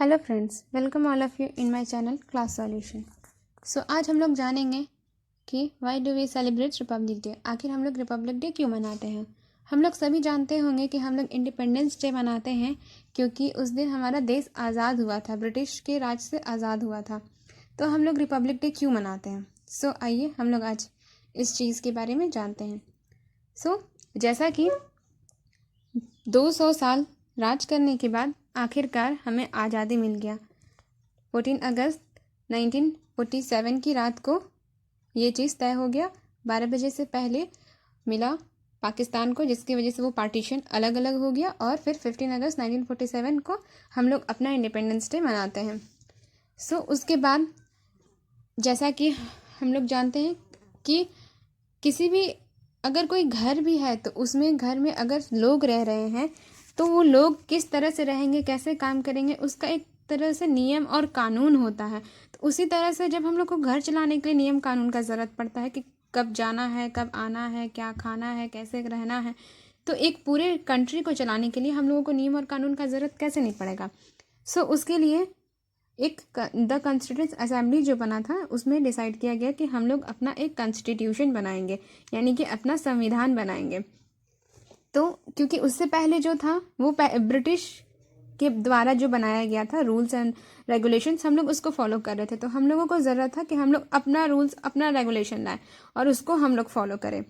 Hello friends, welcome all of you in my channel class solution. आज हम लोग जानेंगे कि why do we celebrate republic day. आखिर हम लोग रिपब्लिक डे क्यों मनाते हैं। हम लोग सभी जानते होंगे कि हम लोग इंडिपेंडेंस डे मनाते हैं क्योंकि उस दिन हमारा देश आज़ाद हुआ था, ब्रिटिश के राज से आज़ाद हुआ था। तो हम लोग रिपब्लिक डे क्यों मनाते हैं। आइए हम लोग आज इस चीज़ के बारे में जानते हैं। जैसा कि 200 साल राज करने के बाद आखिरकार हमें आज़ादी मिल गया। 14 अगस्त 1947 की रात को ये चीज़ तय हो गया। 12 बजे से पहले मिला पाकिस्तान को, जिसकी वजह से वो पार्टीशन अलग अलग हो गया और फिर 15 अगस्त 1947 को हम लोग अपना इंडिपेंडेंस डे मनाते हैं। उसके बाद जैसा कि हम लोग जानते हैं कि किसी भी अगर कोई घर भी है तो उसमें घर में अगर लोग रह रहे हैं तो वो लोग किस तरह से रहेंगे, कैसे काम करेंगे, उसका एक तरह से नियम और कानून होता है। तो उसी तरह से जब हम लोग को घर चलाने के लिए नियम कानून का ज़रूरत पड़ता है कि कब जाना है, कब आना है, क्या खाना है, कैसे रहना है, तो एक पूरे कंट्री को चलाने के लिए हम लोगों को नियम और कानून का ज़रूरत कैसे नहीं पड़ेगा। उसके लिए एक द कॉन्स्टिट्यूंट असेंबली जो बना था उसमें डिसाइड किया गया कि हम लोग अपना एक कॉन्स्टिट्यूशन बनाएंगे, यानी कि अपना संविधान बनाएंगे। तो क्योंकि उससे पहले जो था वो ब्रिटिश के द्वारा जो बनाया गया था रूल्स एंड रेगुलेशंस, हम लोग उसको फॉलो कर रहे थे। तो हम लोगों को ज़रूरत था कि हम लोग अपना रूल्स, अपना रेगुलेशन लाएं और उसको हम लोग फॉलो करें।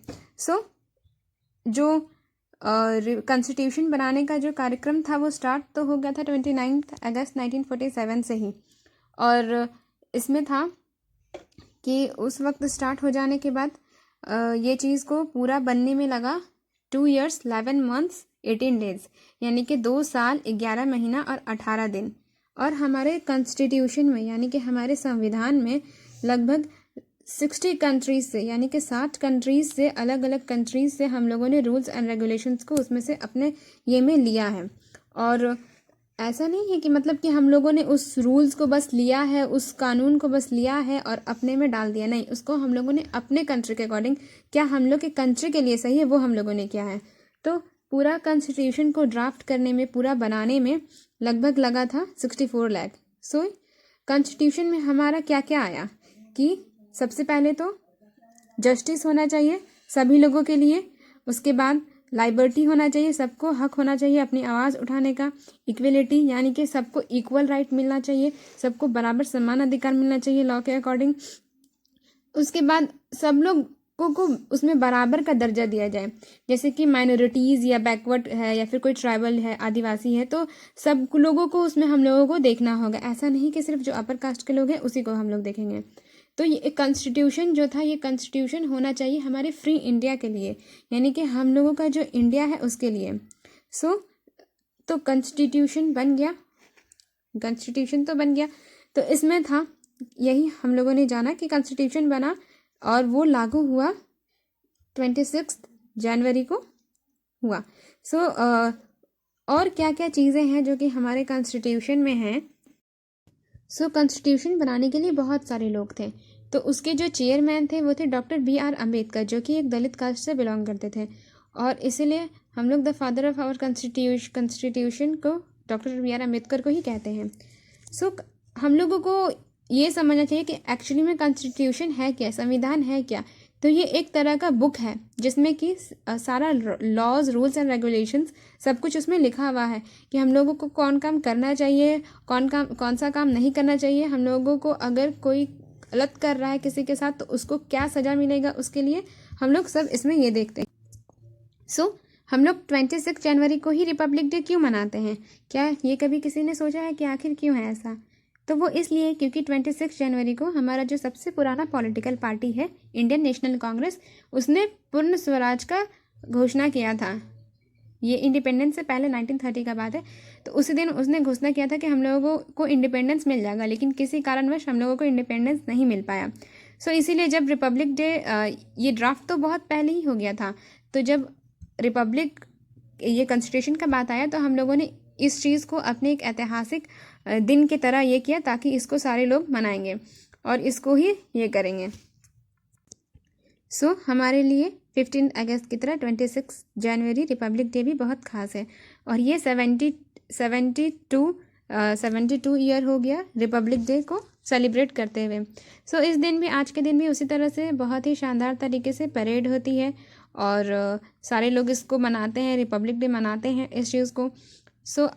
जो कॉन्स्टिट्यूशन बनाने का जो कार्यक्रम था वो स्टार्ट तो हो गया था 29 अगस्त 1947 से ही। और इसमें था कि उस वक्त स्टार्ट हो जाने के बाद ये चीज़ को पूरा बनने में लगा 2 years 11 months 18 days, यानी कि 2 साल 11 महीना और 18 दिन। और हमारे कॉन्स्टिट्यूशन में यानी कि हमारे संविधान में लगभग 60 कंट्रीज से, यानी कि 60 कंट्रीज से, अलग अलग कंट्रीज से हम लोगों ने रूल्स एंड रेगुलेशंस को उसमें से अपने ये में लिया है। और ऐसा नहीं है कि मतलब कि हम लोगों ने उस रूल्स को बस लिया है, उस कानून को बस लिया है और अपने में डाल दिया, नहीं, उसको हम लोगों ने अपने कंट्री के अकॉर्डिंग, क्या हम लोग के कंट्री के लिए सही है वो हम लोगों ने किया है। तो पूरा कॉन्स्टिट्यूशन को ड्राफ्ट करने में, पूरा बनाने में लगभग लगा था 64 लाख। कॉन्स्टिट्यूशन में हमारा क्या क्या आया कि सबसे पहले तो जस्टिस होना चाहिए सभी लोगों के लिए। उसके बाद लाइबर्टी होना चाहिए, सबको हक होना चाहिए अपनी आवाज़ उठाने का। इक्वलिटी यानी कि सबको इक्वल राइट मिलना चाहिए, सबको बराबर समान अधिकार मिलना चाहिए लॉ के अकॉर्डिंग। उसके बाद सब लोगों को उसमें बराबर का दर्जा दिया जाए, जैसे कि माइनॉरिटीज़ या बैकवर्ड है या फिर कोई ट्राइबल है, आदिवासी है, तो सब लोगों को उसमें हम लोगों को देखना होगा। ऐसा नहीं कि सिर्फ जो अपर कास्ट के लोग हैं उसी को हम लोग देखेंगे। तो ये कॉन्स्टिट्यूशन जो था, ये कॉन्स्टिट्यूशन होना चाहिए हमारे फ्री इंडिया के लिए, यानी कि हम लोगों का जो इंडिया है उसके लिए। तो कॉन्स्टिट्यूशन बन गया, कॉन्स्टिट्यूशन तो बन गया। तो इसमें था यही हम लोगों ने जाना कि कॉन्स्टिट्यूशन बना और वो लागू हुआ 26 जनवरी को हुआ। और क्या क्या चीज़ें हैं जो कि हमारे कॉन्स्टिट्यूशन में हैं। कॉन्स्टिट्यूशन बनाने के लिए बहुत सारे लोग थे। तो उसके जो चेयरमैन थे वो थे डॉक्टर BR अम्बेडकर, जो कि एक दलित कास्ट से बिलोंग करते थे। और इसीलिए हम लोग the father of our constitution को डॉक्टर BR अम्बेडकर को ही कहते हैं। हम लोगों को ये समझना चाहिए कि एक्चुअली में कॉन्स्टिट्यूशन है क्या, संविधान है क्या। तो ये एक तरह का बुक है जिसमें कि सारा लॉज, रूल्स एंड रेगुलेशंस सब कुछ उसमें लिखा हुआ है कि हम लोगों को कौन काम करना चाहिए, कौन सा काम नहीं करना चाहिए। हम लोगों को अगर कोई गलत कर रहा है किसी के साथ तो उसको क्या सज़ा मिलेगा, उसके लिए हम लोग सब इसमें ये देखते हैं। हम लोग 26 जनवरी को ही रिपब्लिक डे क्यों मनाते हैं? क्या ये कभी किसी ने सोचा है कि आखिर क्यों है ऐसा? तो वो इसलिए क्योंकि 26 जनवरी को हमारा जो सबसे पुराना पॉलिटिकल पार्टी है इंडियन नेशनल कांग्रेस, उसने पूर्ण स्वराज का घोषणा किया था। ये इंडिपेंडेंस से पहले 1930 का बात है। तो उसी दिन उसने घोषणा किया था कि हम लोगों को इंडिपेंडेंस मिल जाएगा, लेकिन किसी कारणवश हम लोगों को इंडिपेंडेंस नहीं मिल पाया। इसीलिए जब रिपब्लिक डे, ये ड्राफ्ट तो बहुत पहले ही हो गया था, तो जब रिपब्लिक ये कॉन्स्टिट्यूशन का बात आया तो हम लोगों ने इस चीज़ को अपने एक ऐतिहासिक दिन की तरह ये किया ताकि इसको सारे लोग मनाएंगे और इसको ही ये करेंगे। हमारे लिए 15 अगस्त की तरह 26 जनवरी रिपब्लिक डे भी बहुत ख़ास है। और ये 72 72 ईयर हो गया रिपब्लिक डे को सेलिब्रेट करते हुए। सो इस दिन भी, आज के दिन भी उसी तरह से बहुत ही शानदार तरीके से परेड होती है और सारे लोग इसको मनाते हैं, रिपब्लिक डे मनाते हैं इस चीज़ को। सो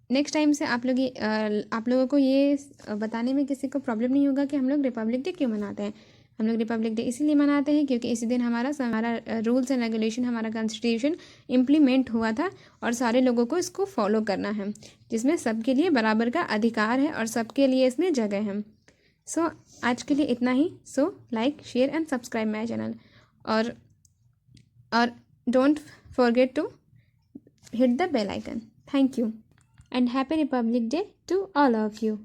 नेक्स्ट टाइम से आप लोगों को ये बताने में किसी को प्रॉब्लम नहीं होगा कि हम लोग रिपब्लिक डे क्यों मनाते हैं। हम लोग रिपब्लिक डे इसीलिए मनाते हैं क्योंकि इसी दिन हमारा रूल्स एंड रेगुलेशन, हमारा कॉन्स्टिट्यूशन इम्प्लीमेंट हुआ था और सारे लोगों को इसको फॉलो करना है, जिसमें सबके लिए बराबर का अधिकार है और सबके लिए इसमें जगह है। सो आज के लिए इतना ही। So like, share and subscribe my channel और don't forget to hit the bell icon. Thank you and happy Republic Day to all of you.